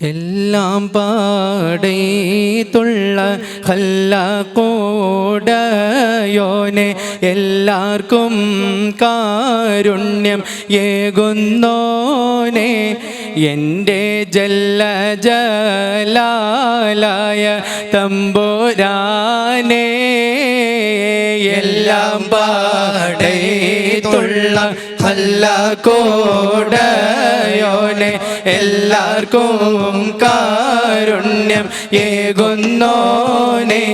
എല്ലാം പാടേത്തുള്ള ഖല്ലാഖോടയോനെ എല്ലാവർക്കും കാരുണ്യം ഏകുന്നോനെ എൻ്റെ ജല്ല ജലാലായ തമ്പുരാനെ എല്ലാം പാടേത്തുള്ള ഖല്ലാഖോടയോനെ എല്ലാവർക്കും കാരുണ്യം ഏകുന്നോനെ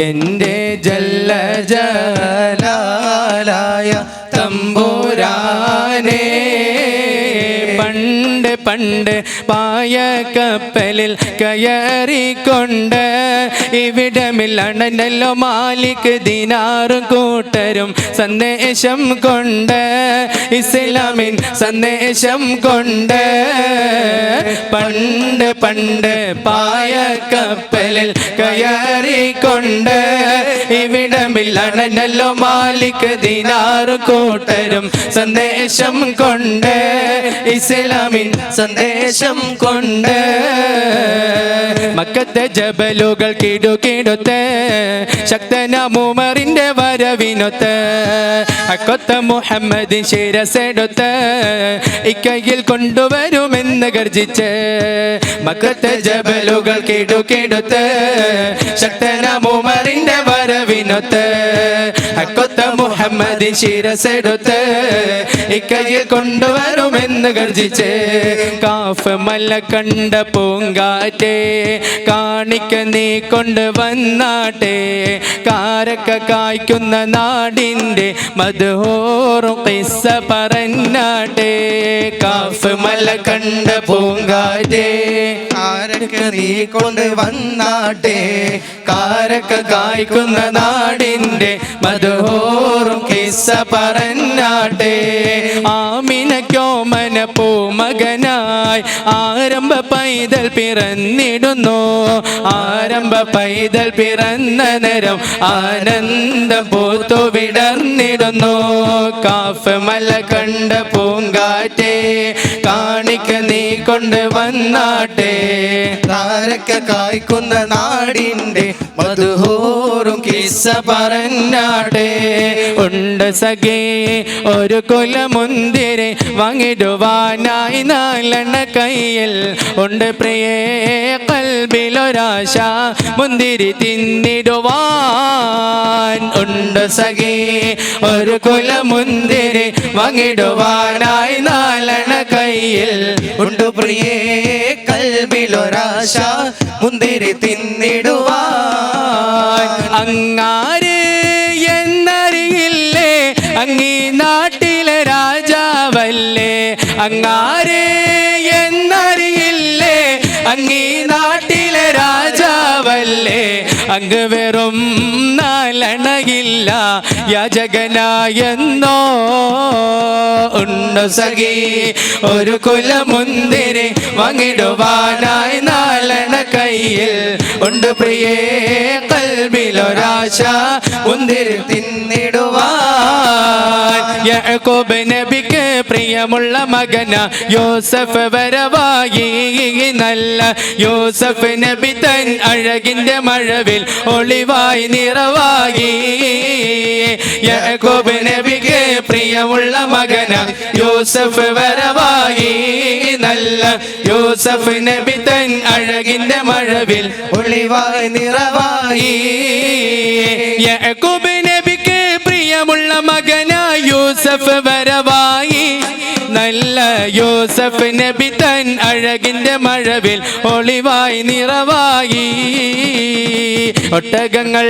എൻ്റെ ജല്ല ജലാലായ തമ്പുരാനെ പണ്ട് പണ്ട് പായക്കപ്പലിൽ കയറിക്കൊണ്ട് ഇവിടമില്ലണല്ലോ മാലിക് ദിനാറും കൂട്ടരും സന്ദേശം കൊണ്ട് ഇസ്ലാമിൻ സന്ദേശം കൊണ്ട് പണ്ട് പണ്ട് പായക്കപ്പലിൽ കയറിക്കൊണ്ട് ഇവിടമില്ലണല്ലോ മാലിക് ദിനാറും കൂട്ടരും സന്ദേശം കൊണ്ട് ഇസ്ലാമിൻ സന്ദേശം കൊണ്ട് മക്കത്തെ ജബലുകൾ കിടുകിടുത്ത് ശക്തനാം ഉമറിന്റെ വരവിനൊത്ത് അക്കൊത്ത മുഹമ്മദ് ശിരസെടുത്ത് ഇക്കയിൽ കൊണ്ടുവരുമെന്ന് ഗർജിച്ച് മക്കത്തെ ജബലുകൾ കിടുകിടുത്ത് ശക്തനാം ഉമറിന്റെ വരവിനൊത്ത് അക്കൊത്ത മുഹമ്മദ് ശിരസെടുത്ത് ഇക്കയിൽ കൊണ്ടുവരുമെന്ന് ഗർജിച്ച് കാഫ് മല കണ്ട പൂങ്കാറ്റേ കാണിക്ക നീ കൊണ്ടുവന്നാട്ടെ കാരക്ക കായ്ക്കുന്ന നാടിൻ്റെ മദ്ഹൂറും ഖിസ്സ പറഞ്ഞാട്ടെ കാഫ് മല കണ്ട പൂങ്കാറ്റേ കാരക്ക നീ കൊണ്ടുവന്നാട്ടെ കാരക്ക കായ്ക്കുന്ന നാടിൻ്റെ മദ്ഹൂറും ഖിസ്സ പറഞ്ഞാട്ടെ ആമിനക്കോ മനപ്പൂ മകനായി ആരംഭ പൈതൽ പിറന്നിടുന്നു ആരംഭ പൈതൽ പിറന്ന നേരം ആനന്ദം പൂത്തു വിടർന്നിടുന്നു കാഫ് മല കണ്ട പൂങ്കാറ്റേ കാണിക്ക നീ കൊണ്ടുവന്നാട്ടെ കാരക്ക കായ്ക്കുന്ന നാടിൻ്റെ മദ്ഹൂറും ഖിസ്സ പറഞ്ഞാട്ടെ ഉണ്ട് സഖേ ഒരു കുലമുന്തിരി വാങ്ങിടുവാനായി നാലെണ്ണ കയ്യിൽ ഉണ്ട് പ്രിയേ കൽബിലൊരാശ മുന്തിരി തിന്നിടുവാൻ ഉണ്ട് സഖേ ഒരു കുലമുന്തിരി വാങ്ങിടുവാനായി നാലെണ്ണ കയ്യിൽ ഉണ്ട് പ്രിയേ കൽബിലൊരാശ മുന്തിരി തിന്നിടുവാൻ അങ്ങാര് എന്നറിയില്ലേ അങ്ങീ നാട്ടിലെ രാജാവല്ലേ അങ്ങാര് എന്നറിയില്ലേ അങ്ങീ നാട്ടിലെ രാജാവല്ലേ അങ്ങ് വെറും നാലണയില്ല യാചകനായെന്നോ ഉണ്ട് സഖി ഒരു കുലമുന്തിരി വാങ്ങിടുവാനായി നാലണ കയ്യിൽ ഉണ്ട് പ്രിയേ കൽബിലൊരാശ മുന്തിരി തിന്നിടുവാൻ യാക്കൂബ് നബിക്ക് പ്രിയമുള്ള മകന യൂസഫ് വരവായി നല്ല യൂസഫ് നബി തൻ അഴകിന്റെ മഴവിൽ ഒളിവായി നിറവായി യാക്കൂബ് നബിക്ക് പ്രിയമുള്ള മകന യൂസഫ് വരവായി നല്ല യൂസഫ് നബി തൻ അഴകിന്റെ മഴവിൽ ഒളിവായി നിറവായി യാക്കൂബ് നബിക്ക് പ്രിയമുള്ള മകന യൂസഫ് വരവായി നല്ല യൂസഫ് നബി തൻ അഴകിന്റെ മഴവിൽ ഒളിവായി നിറവായി ഒട്ടകങ്ങൾ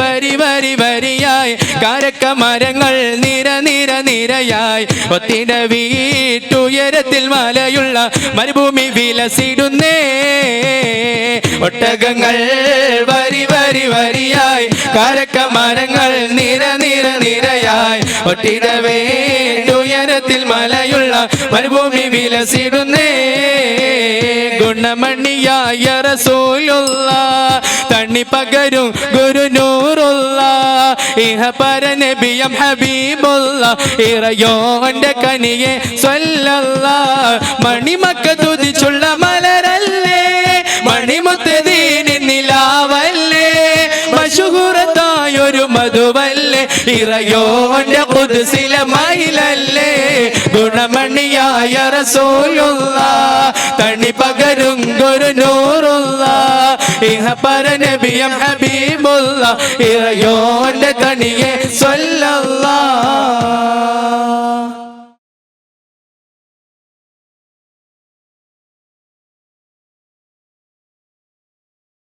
വരി വരി വരിയായി കാരക്ക മരങ്ങൾ നിര നിര നിരയായി ഒത്തിട വീട്ടുയരത്തിൽ മലയുള്ള മരുഭൂമി വിലസിടുന്നേ ഒട്ടകങ്ങൾ വരി വരി വരിയായി കാരക്ക മരങ്ങൾ നിര നിര നിരയായി ഒത്തിട വീട്ടുയരത്തിൽ മലയുള്ള മരുഭൂമി വിലസിടുന്നേ ഗുണമണിയായ റസൂലുള്ള തണ്ണി പകരും ഗുരു നൂറുള്ള ഇഹ പര നബിയം ഹബീബുള്ള ഇറയോന്റെ കനിയെ സ്വല്ലല്ലാഹ് മണിമക്ക തുതിച്ചുള്ള മലരല്ല മധുവല്ലേ ഇറയോന്റെ ഖുദ്സിലെ മയിലല്ലേ ഗുണമണിയായ റസൂലുള്ള തണി പകരും ഗുരുനൂറുള്ള ഇഹപര നബിയം ഹബീബുള്ള ഇറയോന്റെ തണിയെ സ്വല്ലല്ലാഹ്